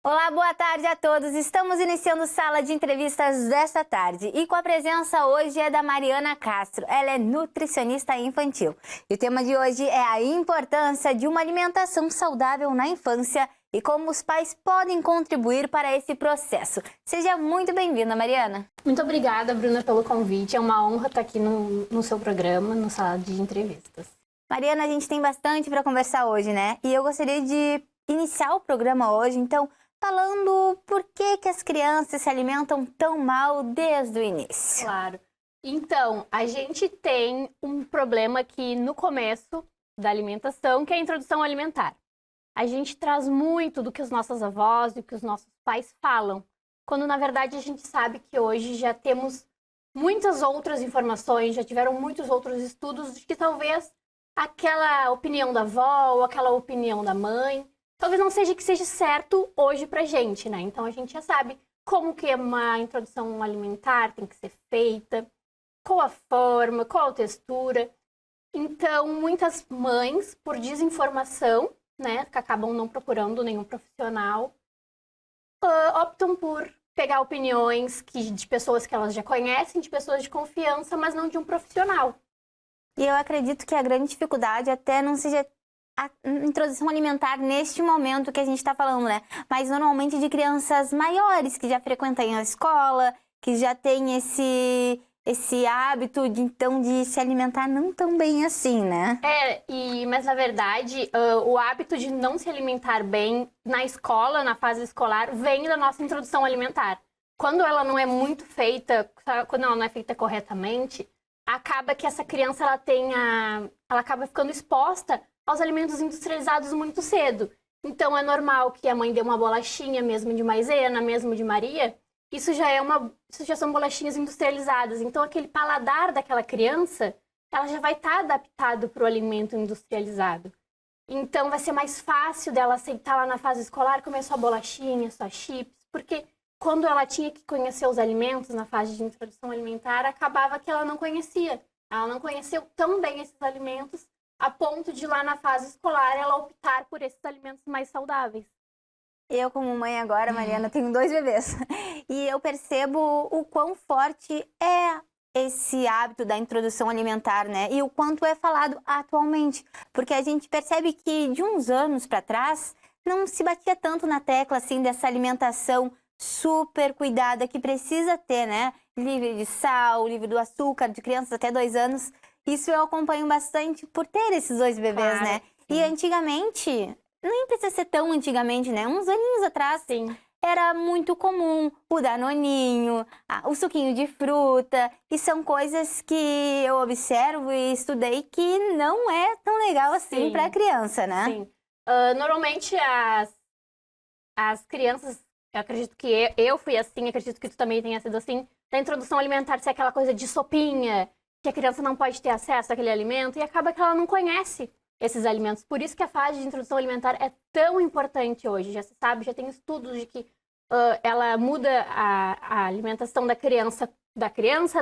Olá, boa tarde a todos. Estamos iniciando sala de entrevistas desta tarde e com a presença hoje é da Mariana Castro. Ela é nutricionista infantil. E o tema de hoje é a importância de uma alimentação saudável na infância e como os pais podem contribuir para esse processo. Seja muito bem-vinda, Mariana. Muito obrigada, Bruna, pelo convite. É uma honra estar aqui no seu programa, no sala de entrevistas. Mariana, a gente tem bastante para conversar hoje, né? E eu gostaria de iniciar o programa hoje, então, falando por que as crianças se alimentam tão mal desde o início. Claro. Então, a gente tem um problema aqui no começo da alimentação, que é a introdução alimentar. A gente traz muito do que os nossos avós e o que os nossos pais falam, quando na verdade a gente sabe que hoje já temos muitas outras informações, já tiveram muitos outros estudos de que talvez aquela opinião da avó ou aquela opinião da mãe talvez não seja que seja certo hoje pra gente, né? Então a gente já sabe como que uma introdução alimentar tem que ser feita, qual a forma, qual a textura. Então muitas mães, por desinformação, né, que acabam não procurando nenhum profissional, optam por pegar opiniões de pessoas que elas já conhecem, de pessoas de confiança, mas não de um profissional. E eu acredito que a grande dificuldade até não seja a introdução alimentar neste momento que a gente está falando, né? Mas normalmente de crianças maiores que já frequentam a escola, que já têm esse hábito de se alimentar não tão bem assim, né? Mas na verdade, o hábito de não se alimentar bem na escola, na fase escolar, vem da nossa introdução alimentar. Quando ela não é muito feita, quando ela não é feita corretamente, acaba que essa criança ela acaba ficando exposta aos alimentos industrializados muito cedo. Então é normal que a mãe dê uma bolachinha mesmo de maisena, mesmo de Maria. Isso já são bolachinhas industrializadas. Então aquele paladar daquela criança, ela já vai estar adaptado para o alimento industrializado. Então vai ser mais fácil dela aceitar lá na fase escolar comer só bolachinha, só chips, porque quando ela tinha que conhecer os alimentos na fase de introdução alimentar, acabava que ela não conhecia. Ela não conheceu tão bem esses alimentos a ponto de lá na fase escolar ela optar por esses alimentos mais saudáveis. Eu, como mãe agora, Mariana, tenho 2 bebês. E eu percebo o quão forte é esse hábito da introdução alimentar, né? E o quanto é falado atualmente. Porque a gente percebe que de uns anos para trás, não se batia tanto na tecla, assim, dessa alimentação super cuidada que precisa ter, né? Livre de sal, livre do açúcar, de crianças até 2 anos. Isso eu acompanho bastante por ter esses 2 bebês, Claro, né? sim. E antigamente, nem precisa ser tão antigamente, né? Uns aninhos atrás, Sim. era muito comum o danoninho, o suquinho de fruta. E são coisas que eu observo e estudei que não é tão legal assim para a criança, né? Sim. Normalmente as crianças, eu acredito que eu fui assim, acredito que tu também tenha sido assim, da introdução alimentar ser aquela coisa de sopinha, que a criança não pode ter acesso àquele alimento e acaba que ela não conhece esses alimentos. Por isso que a fase de introdução alimentar é tão importante hoje. Já se sabe, já tem estudos de que ela muda a alimentação da criança,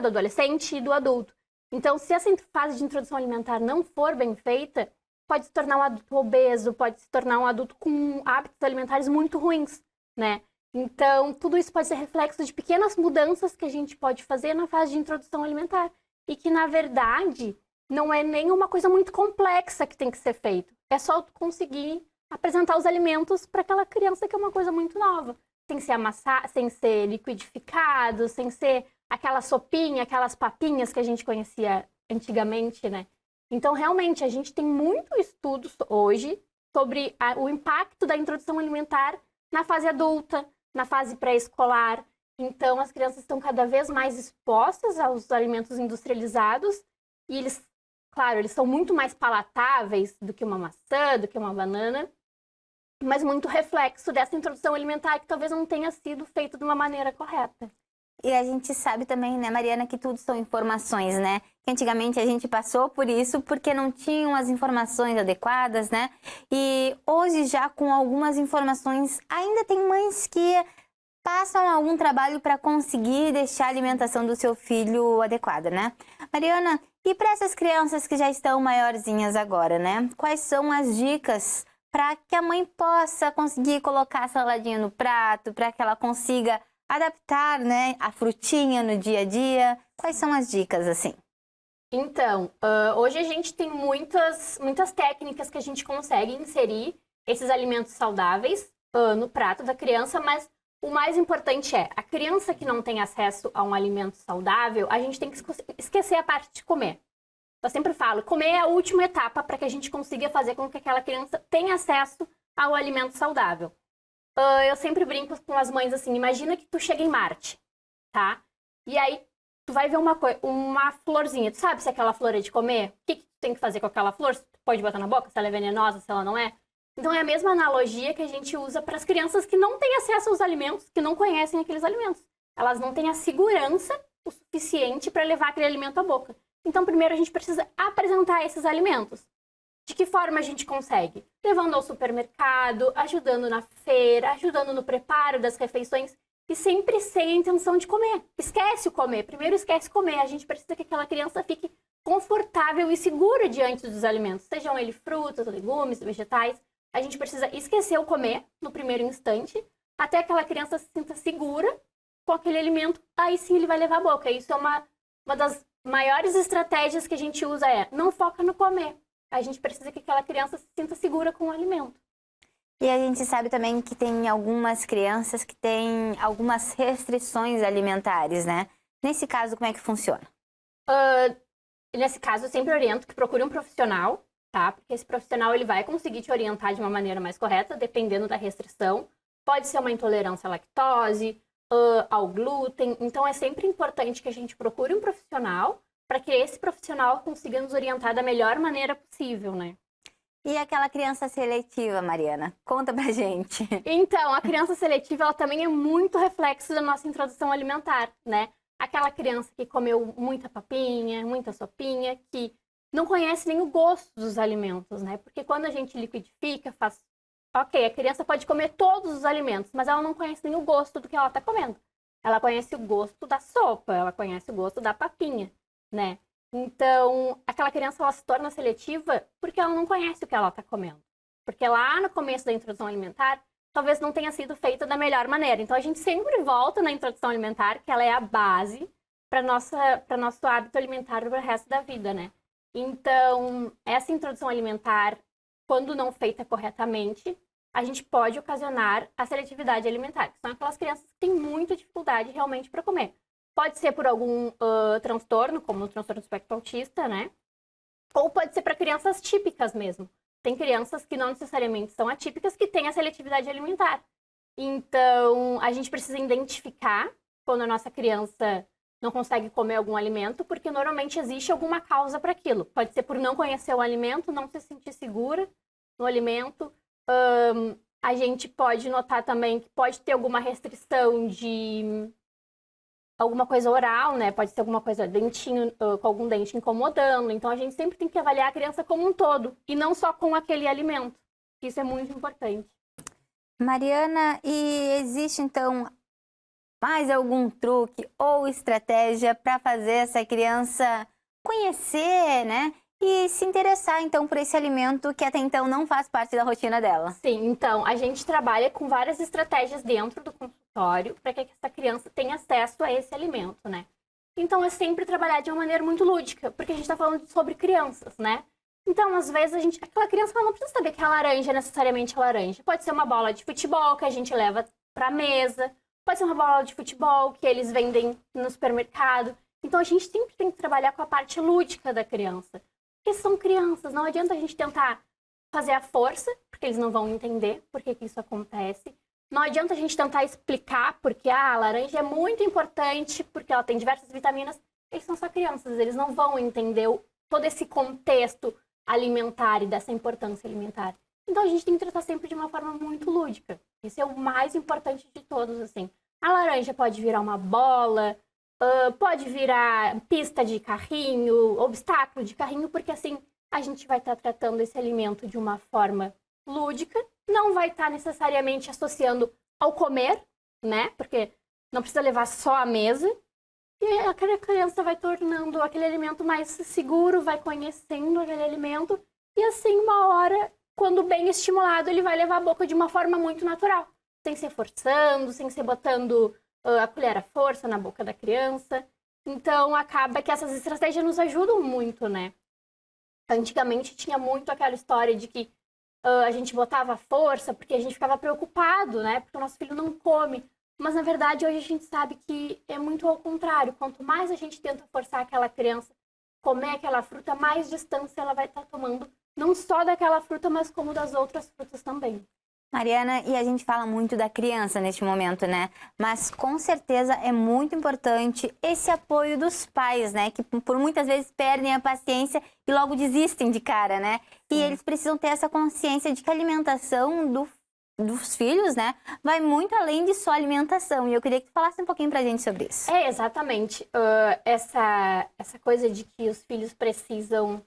do adolescente e do adulto. Então, se essa fase de introdução alimentar não for bem feita, pode se tornar um adulto obeso, pode se tornar um adulto com hábitos alimentares muito ruins, né? Então, tudo isso pode ser reflexo de pequenas mudanças que a gente pode fazer na fase de introdução alimentar. E que, na verdade, não é nenhuma coisa muito complexa que tem que ser feito. É só tu conseguir apresentar os alimentos para aquela criança que é uma coisa muito nova. Sem ser amassado, sem ser liquidificado, sem ser aquela sopinha, aquelas papinhas que a gente conhecia antigamente, né? Então, realmente, a gente tem muitos estudos hoje sobre o impacto da introdução alimentar na fase adulta, na fase pré-escolar. Então, as crianças estão cada vez mais expostas aos alimentos industrializados e eles, claro, eles são muito mais palatáveis do que uma maçã, do que uma banana, mas muito reflexo dessa introdução alimentar que talvez não tenha sido feito de uma maneira correta. E a gente sabe também, né, Mariana, que tudo são informações, né? Que antigamente a gente passou por isso porque não tinham as informações adequadas, né? E hoje já com algumas informações, ainda tem mães que passam algum trabalho para conseguir deixar a alimentação do seu filho adequada, né? Mariana, e para essas crianças que já estão maiorzinhas agora, né? Quais são as dicas para que a mãe possa conseguir colocar a saladinha no prato, para que ela consiga adaptar, né, a frutinha no dia a dia? Quais são as dicas, assim? Então, hoje a gente tem muitas técnicas que a gente consegue inserir esses alimentos saudáveis no prato da criança, mas o mais importante é, a criança que não tem acesso a um alimento saudável, a gente tem que esquecer a parte de comer. Eu sempre falo, comer é a última etapa para que a gente consiga fazer com que aquela criança tenha acesso ao alimento saudável. Eu sempre brinco com as mães assim, imagina que tu chega em Marte, tá? E aí tu vai ver uma florzinha, tu sabe se aquela flor é de comer? O que tu tem que fazer com aquela flor? Tu pode botar na boca, se ela é venenosa, se ela não é? Então é a mesma analogia que a gente usa para as crianças que não têm acesso aos alimentos, que não conhecem aqueles alimentos. Elas não têm a segurança o suficiente para levar aquele alimento à boca. Então, primeiro a gente precisa apresentar esses alimentos. De que forma a gente consegue? Levando ao supermercado, ajudando na feira, ajudando no preparo das refeições e sempre sem a intenção de comer. Esquece o comer. Primeiro esquece comer. A gente precisa que aquela criança fique confortável e segura diante dos alimentos. Sejam eles frutas, legumes, vegetais. A gente precisa esquecer o comer no primeiro instante, até aquela criança se sinta segura com aquele alimento. Aí sim ele vai levar à boca. Isso é uma das maiores estratégias que a gente usa não foca no comer. A gente precisa que aquela criança se sinta segura com o alimento. E a gente sabe também que tem algumas crianças que têm algumas restrições alimentares, né? Nesse caso, como é que funciona? Nesse caso, eu sempre oriento que procure um profissional, tá? Porque esse profissional ele vai conseguir te orientar de uma maneira mais correta, dependendo da restrição. Pode ser uma intolerância à lactose, ao glúten. Então, é sempre importante que a gente procure um profissional para que esse profissional consiga nos orientar da melhor maneira possível, né? E aquela criança seletiva, Mariana? Conta pra gente. Então, a criança seletiva, ela também é muito reflexo da nossa introdução alimentar, né? Aquela criança que comeu muita papinha, muita sopinha, que não conhece nem o gosto dos alimentos, né? Porque quando a gente liquidifica, Ok, a criança pode comer todos os alimentos, mas ela não conhece nem o gosto do que ela está comendo. Ela conhece o gosto da sopa, ela conhece o gosto da papinha, né? Então, aquela criança, ela se torna seletiva porque ela não conhece o que ela está comendo. Porque lá no começo da introdução alimentar, talvez não tenha sido feita da melhor maneira. Então, a gente sempre volta na introdução alimentar, que ela é a base para nosso hábito alimentar para o resto da vida, né? Então, essa introdução alimentar, quando não feita corretamente, a gente pode ocasionar a seletividade alimentar, que são aquelas crianças que têm muita dificuldade realmente para comer. Pode ser por algum transtorno, como o transtorno do espectro autista, né? Ou pode ser para crianças típicas mesmo. Tem crianças que não necessariamente são atípicas que têm a seletividade alimentar. Então, a gente precisa identificar quando a nossa criança não consegue comer algum alimento, porque normalmente existe alguma causa para aquilo. Pode ser por não conhecer o alimento, não se sentir segura no alimento. A gente pode notar também que pode ter alguma restrição de alguma coisa oral, né? Pode ser alguma coisa dentinho, com algum dente incomodando. Então, a gente sempre tem que avaliar a criança como um todo e não só com aquele alimento. Isso é muito importante. Mariana, e existe então mais algum truque ou estratégia para fazer essa criança conhecer, né? E se interessar, então, por esse alimento que até então não faz parte da rotina dela? Sim, então, a gente trabalha com várias estratégias dentro do consultório para que essa criança tenha acesso a esse alimento, né? Então, é sempre trabalhar de uma maneira muito lúdica, porque a gente está falando sobre crianças, né? Então, às vezes, aquela criança ela não precisa saber que a laranja é necessariamente laranja. Pode ser uma bola de futebol que a gente leva para a mesa, pode ser uma bola de futebol que eles vendem no supermercado. Então, a gente sempre tem que trabalhar com a parte lúdica da criança. Porque são crianças, não adianta a gente tentar fazer a força, porque eles não vão entender por que isso acontece. Não adianta a gente tentar explicar porque a laranja é muito importante, porque ela tem diversas vitaminas. Eles são só crianças, eles não vão entender todo esse contexto alimentar e dessa importância alimentar. Então a gente tem que tratar sempre de uma forma muito lúdica. Esse é o mais importante de todos, assim. A laranja pode virar uma bola, pode virar pista de carrinho, obstáculo de carrinho, porque assim a gente vai estar tratando esse alimento de uma forma lúdica, não vai estar necessariamente associando ao comer, né? Porque não precisa levar só à mesa. E aquela criança vai tornando aquele alimento mais seguro, vai conhecendo aquele alimento. E assim, uma hora, quando bem estimulado, ele vai levar a boca de uma forma muito natural, sem ser forçando, sem ser botando a colher à força na boca da criança. Então, acaba que essas estratégias nos ajudam muito, né? Antigamente tinha muito aquela história de que a gente botava força porque a gente ficava preocupado, né? Porque o nosso filho não come. Mas, na verdade, hoje a gente sabe que é muito ao contrário. Quanto mais a gente tenta forçar aquela criança a comer aquela fruta, mais distância ela vai estar tomando, não só daquela fruta, mas como das outras frutas também. Mariana, e a gente fala muito da criança neste momento, né? Mas com certeza é muito importante esse apoio dos pais, né? Que por muitas vezes perdem a paciência e logo desistem de cara, né? E eles precisam ter essa consciência de que a alimentação dos filhos, né? Vai muito além de só alimentação. E eu queria que tu falasse um pouquinho pra gente sobre isso. É, exatamente. Essa coisa de que os filhos precisam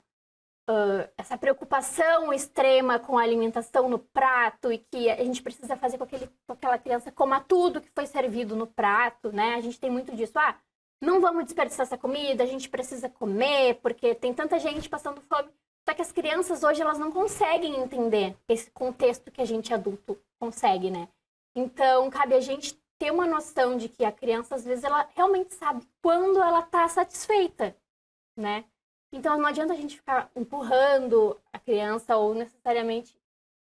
essa preocupação extrema com a alimentação no prato e que a gente precisa fazer com aquela criança coma tudo que foi servido no prato, né? A gente tem muito disso. Não vamos desperdiçar essa comida, a gente precisa comer, porque tem tanta gente passando fome. Só que as crianças hoje, elas não conseguem entender esse contexto que a gente adulto consegue, né? Então, cabe a gente ter uma noção de que a criança, às vezes, ela realmente sabe quando ela tá satisfeita, né? Então, não adianta a gente ficar empurrando a criança ou necessariamente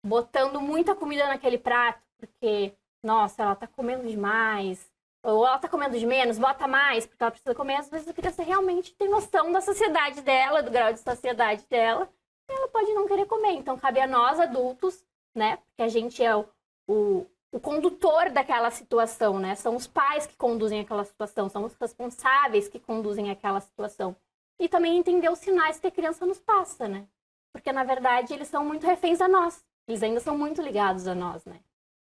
botando muita comida naquele prato, porque, nossa, ela tá comendo demais, ou ela tá comendo de menos, bota mais, porque ela precisa comer. Às vezes a criança realmente tem noção da saciedade dela, do grau de saciedade dela, e ela pode não querer comer. Então, cabe a nós, adultos, né, porque a gente é o condutor daquela situação, né? São os pais que conduzem aquela situação, são os responsáveis que conduzem aquela situação. E também entender os sinais que a criança nos passa, né? Porque, na verdade, eles são muito reféns a nós. Eles ainda são muito ligados a nós, né?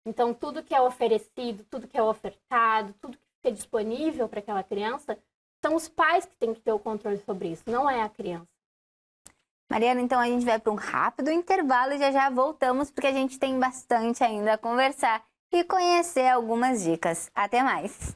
Então, tudo que é oferecido, tudo que é ofertado, tudo que fica disponível para aquela criança, são os pais que têm que ter o controle sobre isso, não é a criança. Mariana, então a gente vai para um rápido intervalo e já voltamos, porque a gente tem bastante ainda a conversar e conhecer algumas dicas. Até mais!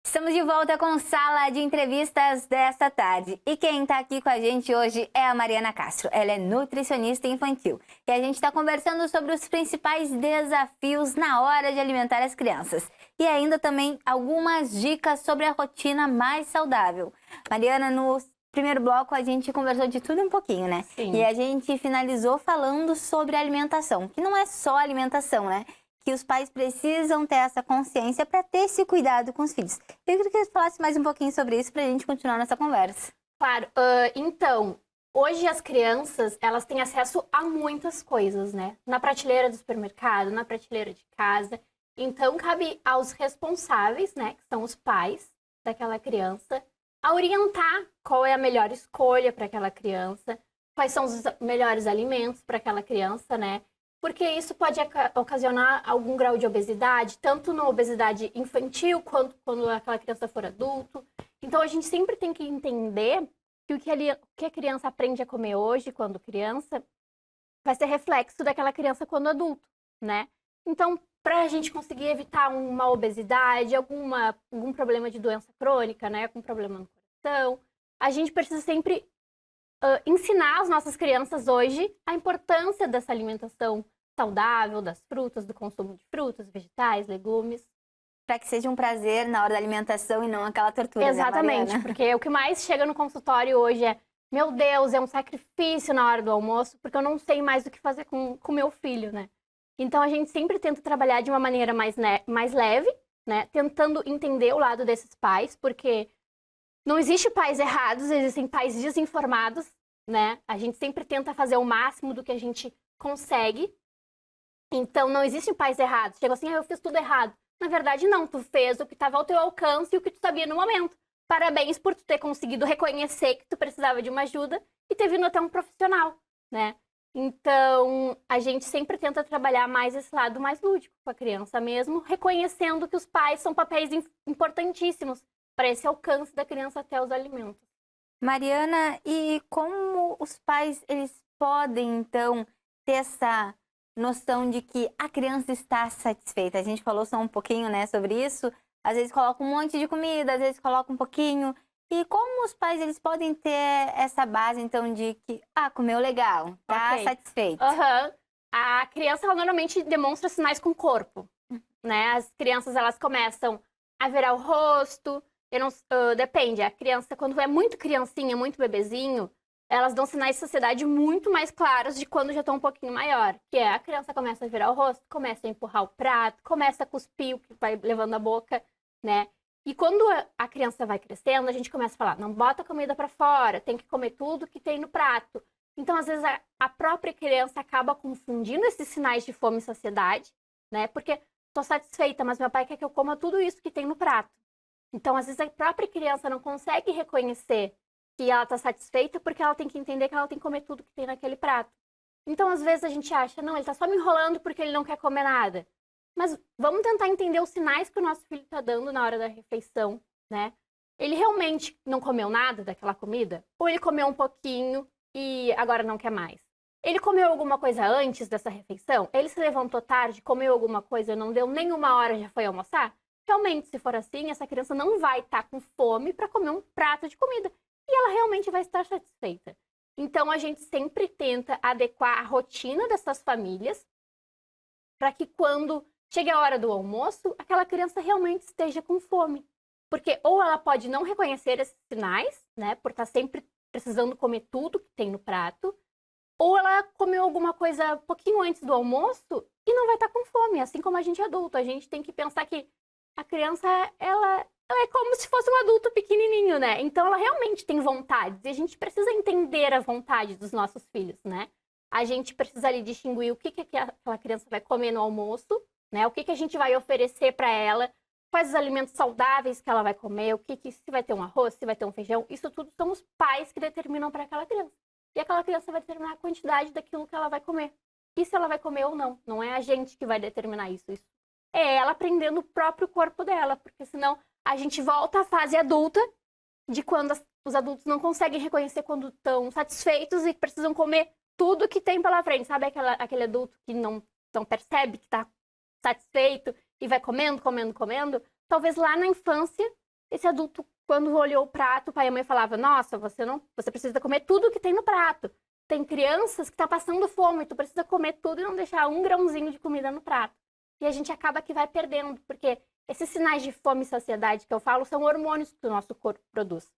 Estamos de volta com Sala de Entrevistas desta tarde. E quem está aqui com a gente hoje é a Mariana Castro. Ela é nutricionista infantil. E a gente está conversando sobre os principais desafios na hora de alimentar as crianças. E ainda também algumas dicas sobre a rotina mais saudável. Mariana, no primeiro bloco a gente conversou de tudo um pouquinho, né? Sim. E a gente finalizou falando sobre alimentação, que não é só alimentação, né? Que os pais precisam ter essa consciência para ter esse cuidado com os filhos. Eu queria que você falasse mais um pouquinho sobre isso para a gente continuar nossa conversa. Claro. Então, hoje as crianças, elas têm acesso a muitas coisas, né? Na prateleira do supermercado, na prateleira de casa. Então, cabe aos responsáveis, né, que são os pais daquela criança, a orientar qual é a melhor escolha para aquela criança, quais são os melhores alimentos para aquela criança, né? Porque isso pode ocasionar algum grau de obesidade, tanto na obesidade infantil, quanto quando aquela criança for adulto. Então, a gente sempre tem que entender que o que a criança aprende a comer hoje, quando criança, vai ser reflexo daquela criança quando adulto, né? Então, para a gente conseguir evitar uma obesidade, algum problema de doença crônica, né? Algum problema no coração, a gente precisa sempre ensinar as nossas crianças hoje a importância dessa alimentação saudável, das frutas, do consumo de frutas, vegetais, legumes. Para que seja um prazer na hora da alimentação e não aquela tortura. Exatamente, né, porque o que mais chega no consultório hoje é: meu Deus, é um sacrifício na hora do almoço, porque eu não sei mais o que fazer com meu filho, né? Então a gente sempre tenta trabalhar de uma maneira mais leve, né? Tentando entender o lado desses pais, porque não existe pais errados, existem pais desinformados, né? A gente sempre tenta fazer o máximo do que a gente consegue. Então, não existem pais errados. Chega assim, eu fiz tudo errado. Na verdade, não. Tu fez o que estava ao teu alcance e o que tu sabia no momento. Parabéns por tu ter conseguido reconhecer que tu precisava de uma ajuda e ter vindo até um profissional, né? Então, a gente sempre tenta trabalhar mais esse lado mais lúdico com a criança mesmo, reconhecendo que os pais são papéis importantíssimos para esse alcance da criança até os alimentos. Mariana, e como os pais, eles podem, então, ter essa noção de que a criança está satisfeita? A gente falou só um pouquinho, né, sobre isso. Às vezes coloca um monte de comida, às vezes coloca um pouquinho. E como os pais, eles podem ter essa base, então, de que, comeu legal, tá satisfeito? A criança, ela normalmente demonstra sinais com o corpo, né? As crianças, elas começam a virar o rosto, depende. A criança, quando é muito criancinha, muito bebezinho, elas dão sinais de saciedade muito mais claros de quando já estão um pouquinho maior. Que é, a criança começa a virar o rosto, começa a empurrar o prato, começa a cuspir o que vai levando a boca, né? E quando a criança vai crescendo, a gente começa a falar, não bota comida para fora, tem que comer tudo que tem no prato. Então, às vezes, a própria criança acaba confundindo esses sinais de fome e saciedade, né? Porque tô satisfeita, mas meu pai quer que eu coma tudo isso que tem no prato. Então, às vezes, a própria criança não consegue reconhecer que ela tá satisfeita porque ela tem que entender que ela tem que comer tudo que tem naquele prato. Então, às vezes, a gente acha, não, ele tá só me enrolando porque ele não quer comer nada. Mas vamos tentar entender os sinais que o nosso filho tá dando na hora da refeição, né? Ele realmente não comeu nada daquela comida? Ou ele comeu um pouquinho e agora não quer mais? Ele comeu alguma coisa antes dessa refeição? Ele se levantou tarde, comeu alguma coisa, não deu nem uma hora, já foi almoçar? Realmente, se for assim, essa criança não vai estar com fome para comer um prato de comida. E ela realmente vai estar satisfeita. Então, a gente sempre tenta adequar a rotina dessas famílias para que quando chegue a hora do almoço, aquela criança realmente esteja com fome. Porque ou ela pode não reconhecer esses sinais, né, por estar sempre precisando comer tudo que tem no prato, ou ela comeu alguma coisa um pouquinho antes do almoço e não vai estar com fome, assim como a gente é adulto. A gente tem que pensar que a criança, ela é como se fosse um adulto pequenininho, né? Então, ela realmente tem vontades. E a gente precisa entender a vontade dos nossos filhos, né? A gente precisa ali distinguir o que aquela criança vai comer no almoço, né? O que a gente vai oferecer para ela, quais os alimentos saudáveis que ela vai comer, se vai ter um arroz, se vai ter um feijão. Isso tudo são os pais que determinam para aquela criança. E aquela criança vai determinar a quantidade daquilo que ela vai comer. E se ela vai comer ou não. Não é a gente que vai determinar isso. Isso é ela aprendendo o próprio corpo dela. Porque senão a gente volta à fase adulta, de quando os adultos não conseguem reconhecer quando estão satisfeitos e precisam comer tudo que tem pela frente. Sabe aquele adulto que não percebe que está satisfeito e vai comendo, comendo, comendo? Talvez lá na infância, esse adulto, quando olhou o prato, o pai e a mãe falavam, nossa, você precisa comer tudo que tem no prato. Tem crianças que estão passando fome, tu precisa comer tudo e não deixar um grãozinho de comida no prato. E a gente acaba que vai perdendo, porque esses sinais de fome e saciedade que eu falo são hormônios que o nosso corpo produz.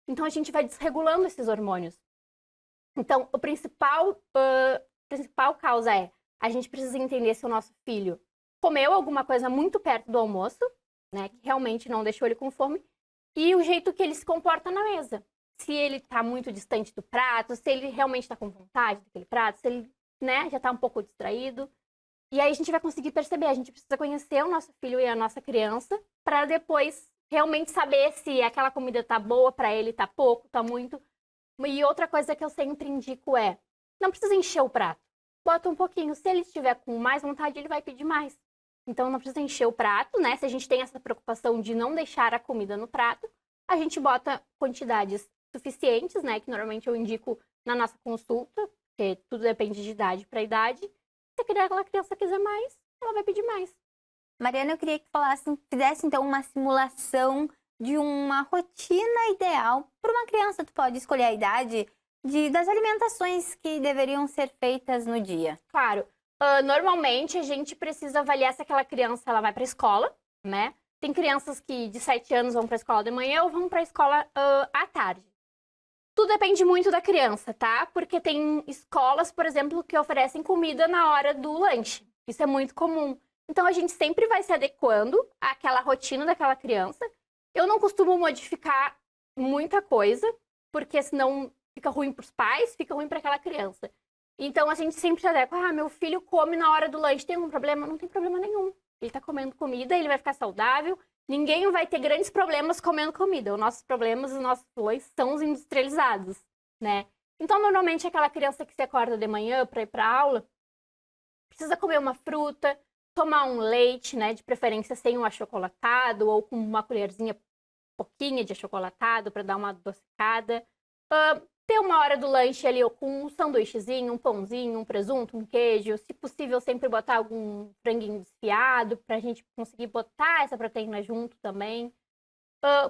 Então a gente vai desregulando esses hormônios. Então, a principal causa é a gente precisa entender se o nosso filho comeu alguma coisa muito perto do almoço, né, que realmente não deixou ele com fome, e o jeito que ele se comporta na mesa. Se ele está muito distante do prato, se ele realmente está com vontade daquele prato, se ele, né, já está um pouco distraído. E aí a gente vai conseguir perceber, a gente precisa conhecer o nosso filho e a nossa criança para depois realmente saber se aquela comida tá boa para ele, tá pouco, tá muito. E outra coisa que eu sempre indico é, não precisa encher o prato. Bota um pouquinho, se ele estiver com mais vontade, ele vai pedir mais. Então não precisa encher o prato, né? Se a gente tem essa preocupação de não deixar a comida no prato, a gente bota quantidades suficientes, né? Que normalmente eu indico na nossa consulta, porque tudo depende de idade para idade. Se aquela criança quiser mais, ela vai pedir mais. Mariana, eu queria que fizesse então uma simulação de uma rotina ideal para uma criança. Tu pode escolher a idade das alimentações que deveriam ser feitas no dia. Claro. Normalmente a gente precisa avaliar se aquela criança ela vai para a escola, né? Tem crianças que de 7 anos vão para a escola de manhã ou vão para a escola à tarde. Tudo depende muito da criança, tá? Porque tem escolas, por exemplo, que oferecem comida na hora do lanche. Isso é muito comum. Então, a gente sempre vai se adequando àquela rotina daquela criança. Eu não costumo modificar muita coisa, porque senão fica ruim para os pais, fica ruim para aquela criança. Então, a gente sempre se adequa. Meu filho come na hora do lanche, tem algum problema? Não tem problema nenhum. Ele está comendo comida, ele vai ficar saudável. Ninguém vai ter grandes problemas comendo comida. Os nossos problemas, os nossos dois são os industrializados, né? Então, normalmente, aquela criança que se acorda de manhã para ir para aula, precisa comer uma fruta, tomar um leite, né? De preferência sem um achocolatado ou com uma colherzinha pouquinha de achocolatado para dar uma adocicada. ter uma hora do lanche ali com um sanduíchezinho, um pãozinho, um presunto, um queijo. Se possível, sempre botar algum franguinho desfiado pra gente conseguir botar essa proteína junto também.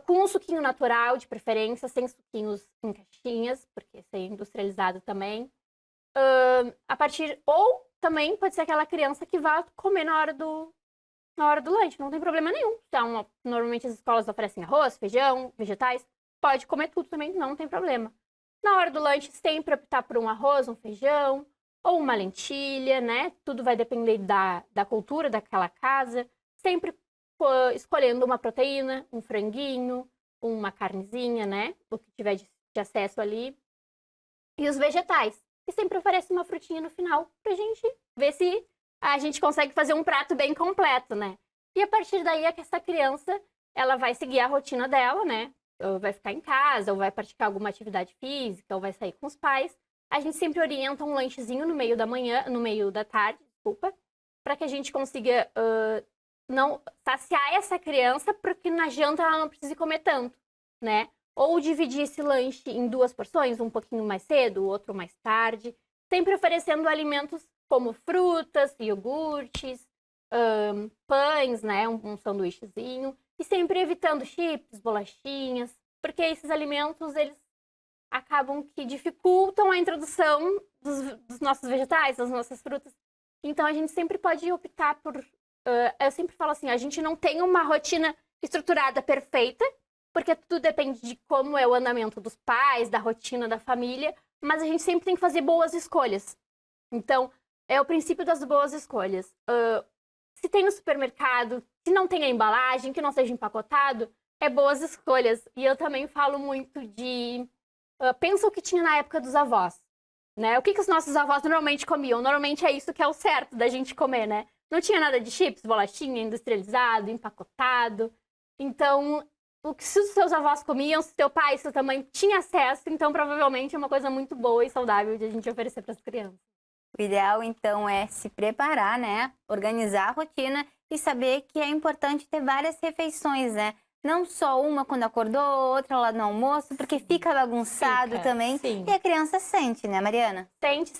Com um suquinho natural, de preferência, sem suquinhos em caixinhas, porque isso é industrializado também. Ou também pode ser aquela criança que vai comer na hora do lanche, não tem problema nenhum. Então, normalmente as escolas oferecem arroz, feijão, vegetais. Pode comer tudo também, não tem problema. Na hora do lanche, sempre optar por um arroz, um feijão, ou uma lentilha, né? Tudo vai depender da cultura daquela casa. Sempre escolhendo uma proteína, um franguinho, uma carnezinha, né? O que tiver de acesso ali. E os vegetais. E sempre oferece uma frutinha no final pra gente ver se a gente consegue fazer um prato bem completo, né? E a partir daí, essa criança, ela vai seguir a rotina dela, né? Ou vai ficar em casa, ou vai praticar alguma atividade física, ou vai sair com os pais. A gente sempre orienta um lanchezinho no meio da tarde, para que a gente consiga não saciar essa criança, porque na janta ela não precisa comer tanto, né? Ou dividir esse lanche em 2 porções, um pouquinho mais cedo, o outro mais tarde, sempre oferecendo alimentos como frutas, iogurtes, pães, né? Um sanduíchezinho. E sempre evitando chips, bolachinhas, porque esses alimentos, eles acabam que dificultam a introdução dos nossos vegetais, das nossas frutas. Então, a gente sempre pode optar por... eu sempre falo assim, a gente não tem uma rotina estruturada perfeita, porque tudo depende de como é o andamento dos pais, da rotina da família, mas a gente sempre tem que fazer boas escolhas. Então, é o princípio das boas escolhas. Se tem no supermercado, se não tem a embalagem, que não seja empacotado, é boas escolhas. E eu também falo muito de... pensa o que tinha na época dos avós, né? O que os nossos avós normalmente comiam? Normalmente é isso que é o certo da gente comer, né? Não tinha nada de chips, bolachinha, industrializado, empacotado. Então, o que os seus avós comiam, se teu pai e sua mãe tinham acesso, então provavelmente é uma coisa muito boa e saudável de a gente oferecer para as crianças. O ideal, então, é se preparar, né? Organizar a rotina e saber que é importante ter várias refeições, né? Não só uma quando acordou, outra lá no almoço, porque fica bagunçado também. Sim. E a criança sente, né, Mariana? Sente.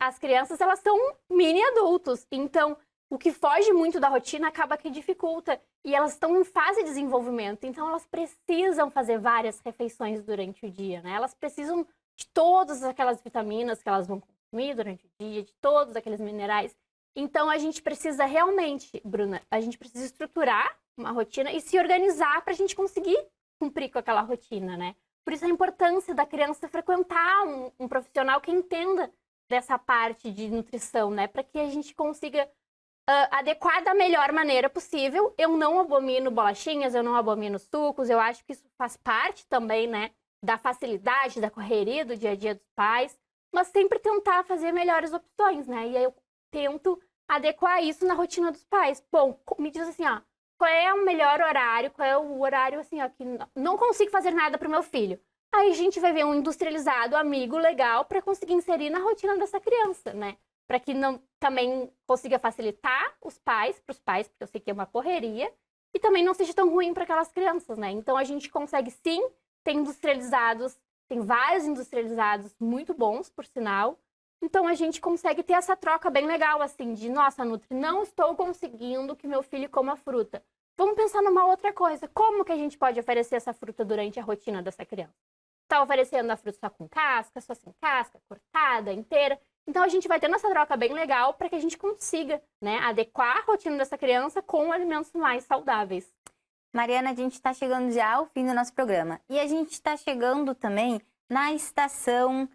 As crianças, elas são mini adultos. Então, o que foge muito da rotina acaba que dificulta. E elas estão em fase de desenvolvimento. Então, elas precisam fazer várias refeições durante o dia, né? Elas precisam de todas aquelas vitaminas que elas vão consumir durante o dia, de todos aqueles minerais. Então, a gente precisa realmente, Bruna, a gente precisa estruturar uma rotina e se organizar para a gente conseguir cumprir com aquela rotina, né? Por isso a importância da criança frequentar um profissional que entenda dessa parte de nutrição, né? Para que a gente consiga adequar da melhor maneira possível. Eu não abomino bolachinhas, eu não abomino sucos, eu acho que isso faz parte também, né? Da facilidade, da correria do dia a dia dos pais, mas sempre tentar fazer melhores opções, né? E aí eu tento adequar isso na rotina dos pais. Bom, me diz assim, ó, qual é o melhor horário, qual é o horário, assim, ó, que não consigo fazer nada pro meu filho. Aí a gente vai ver um industrializado, amigo, legal, para conseguir inserir na rotina dessa criança, né? Para que não também consiga facilitar os pais, pros pais, porque eu sei que é uma correria, e também não seja tão ruim para aquelas crianças, né? Então a gente consegue sim ter industrializados, tem vários industrializados muito bons, por sinal. Então a gente consegue ter essa troca bem legal, assim, de nossa, Nutri, não estou conseguindo que meu filho coma fruta. Vamos pensar numa outra coisa. Como que a gente pode oferecer essa fruta durante a rotina dessa criança? Está oferecendo a fruta só com casca, só sem casca, cortada, inteira. Então a gente vai tendo essa troca bem legal para que a gente consiga, né, adequar a rotina dessa criança com alimentos mais saudáveis. Mariana, a gente está chegando já ao fim do nosso programa. E a gente está chegando também na estação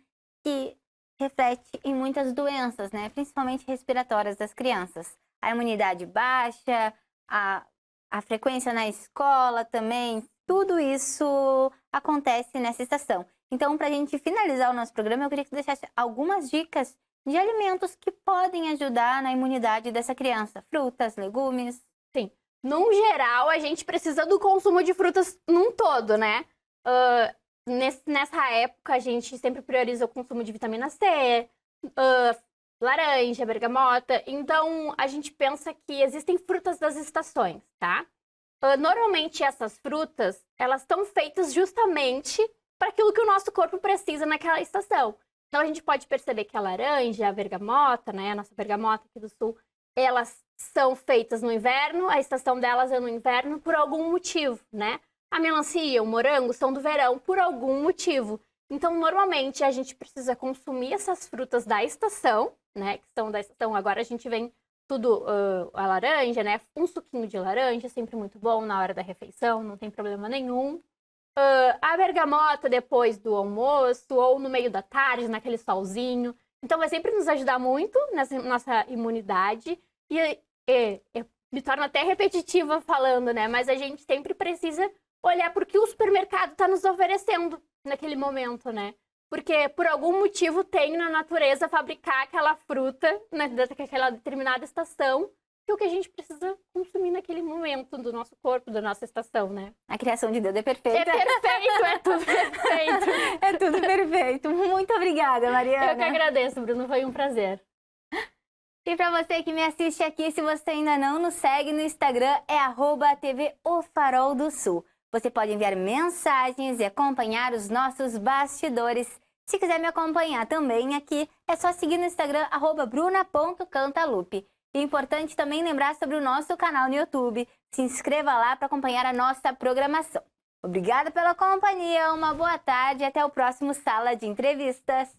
que reflete em muitas doenças, né? Principalmente respiratórias das crianças. A imunidade baixa, a frequência na escola também, tudo isso acontece nessa estação. Então, para a gente finalizar o nosso programa, eu queria que você deixasse algumas dicas de alimentos que podem ajudar na imunidade dessa criança. Frutas, legumes. Sim. Num geral, a gente precisa do consumo de frutas num todo, né? Nessa época, a gente sempre prioriza o consumo de vitamina C, laranja, bergamota. Então, a gente pensa que existem frutas das estações, tá? Normalmente, essas frutas, elas estão feitas justamente para aquilo que o nosso corpo precisa naquela estação. Então a gente pode perceber que a laranja, a bergamota, né, a nossa bergamota aqui do sul, elas são feitas no inverno, a estação delas é no inverno por algum motivo, né? A melancia, o morango são do verão por algum motivo. Então, normalmente, a gente precisa consumir essas frutas da estação, né? Que são da estação. Agora a gente vem tudo, a laranja, né? Um suquinho de laranja, sempre muito bom na hora da refeição, não tem problema nenhum. A bergamota depois do almoço ou no meio da tarde, naquele solzinho. Então, vai sempre nos ajudar muito nessa nossa imunidade. E me torna até repetitiva falando, né? Mas a gente sempre precisa olhar por que o supermercado está nos oferecendo naquele momento, né? Porque por algum motivo tem na natureza fabricar aquela fruta naquela determinada estação, que é o que a gente precisa consumir naquele momento do nosso corpo, da nossa estação, né? A criação de Deus é perfeita. É perfeito, é tudo perfeito. É tudo perfeito. Muito obrigada, Mariana. Eu que agradeço, Bruno, foi um prazer. E para você que me assiste aqui, se você ainda não nos segue no Instagram, é @TV O Farol do Sul. Você pode enviar mensagens e acompanhar os nossos bastidores. Se quiser me acompanhar também aqui, é só seguir no Instagram, @bruna.cantalupe. E é importante também lembrar sobre o nosso canal no YouTube. Se inscreva lá para acompanhar a nossa programação. Obrigada pela companhia, uma boa tarde e até o próximo Sala de Entrevistas.